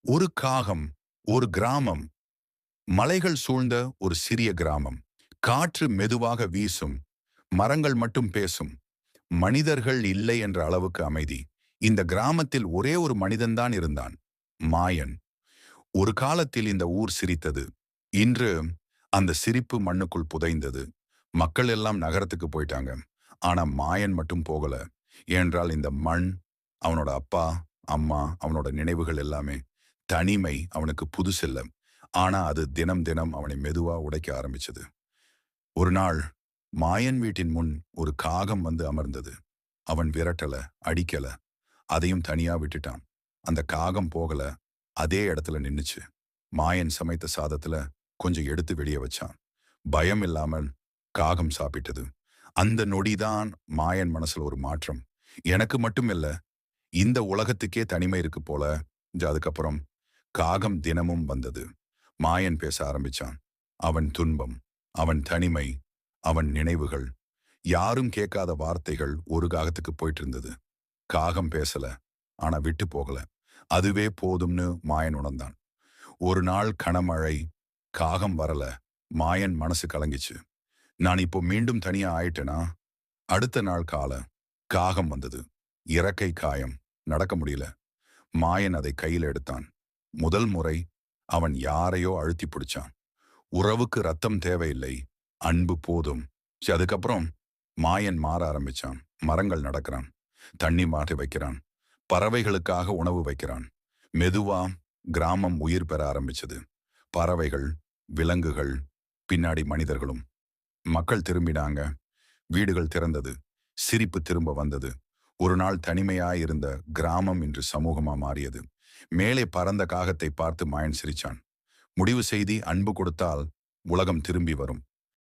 ஒரு காகம், ஒரு கிராமம். மலைகள் சூழ்ந்த ஒரு சிறிய கிராமம். காற்று மெதுவாக வீசும். மரங்கள் மட்டும் பேசும். மனிதர்கள் இல்லை என்ற அளவுக்கு அமைதி. இந்த கிராமத்தில் ஒரே ஒரு மனிதன்தான் இருந்தான். மாயன். ஒரு காலத்தில் இந்த ஊர் சிரித்தது. இன்று அந்த சிரிப்பு மண்ணுக்குள் புதைந்தது. மக்கள் எல்லாம் நகரத்துக்கு போயிட்டாங்க. ஆனா மாயன் மட்டும் போகல. ஏனென்றால் இந்த மண், அவனோட அப்பா, அம்மா, அவனோட நினைவுகள் எல்லாமே. தனிமை அவனுக்கு புதுசில்ல. ஆனா அது தினம் தினம் அவனை மெதுவா உடைக்க ஆரம்பிச்சது. ஒரு நாள் மாயன் வீட்டின் முன் ஒரு காகம் வந்து அமர்ந்தது. அவன் விரட்டல, அடிக்கல, அதையும் தனியா விட்டுட்டான். அந்த காகம் போகல, அதே இடத்துல நின்னுச்சு. மாயன் சமைத்த சாதத்துல கொஞ்சம் எடுத்து வெளியே வச்சான். பயம் இல்லாமல் காகம் சாப்பிட்டது. அந்த நொடிதான் மாயன் மனசுல ஒரு மாற்றம். எனக்கு மட்டும் இல்ல, இந்த உலகத்துக்கே தனிமை இருக்கு போல. அதுக்கப்புறம் காகம் தினமும் வந்தது. மாயன் பேச ஆரம்பிச்சான். அவன் துன்பம், அவன் தனிமை, அவன் நினைவுகள். யாரும் கேட்காத வார்த்தைகள் ஒரு காகத்துக்கு போயிட்டு இருந்தது. காகம் பேசல, ஆனா விட்டு போகல. அதுவே போதும்னு மாயன் உணர்ந்தான். ஒரு நாள் கனமழை, காகம் வரல. மாயன் மனசு கலங்கிச்சு. நான் இப்போ மீண்டும் தனியா ஆயிட்டேனா? அடுத்த நாள் காகம் வந்தது. இறக்கை காயம், நடக்க முடியல. மாயன் அதை கையில் எடுத்தான். முதல் முறை அவன் யாரையோ அழுத்தி பிடிச்சான். உறவுக்கு ரத்தம் தேவையில்லை, அன்பு போதும். அதுக்கப்புறம் மாயன் மாற ஆரம்பிச்சான். மரங்கள் நடக்கிறான், தண்ணி மாற்றி வைக்கிறான், பறவைகளுக்காக உணவு வைக்கிறான். மெதுவா கிராமம் உயிர் பெற ஆரம்பிச்சது. பறவைகள், விலங்குகள், பின்னாடி மனிதர்களும். மக்கள் திரும்பினாங்க. வீடுகள் திறந்தது. சிரிப்பு திரும்ப வந்தது. ஒரு நாள் தனிமையாயிருந்த கிராமம் இன்று சமூகமா மாறியது. மேலே பறந்த காகத்தை பார்த்து மாயன் சிரிச்சான். முடிவு செய்தி, அன்பு கொடுத்தால் உலகம் திரும்பி வரும்.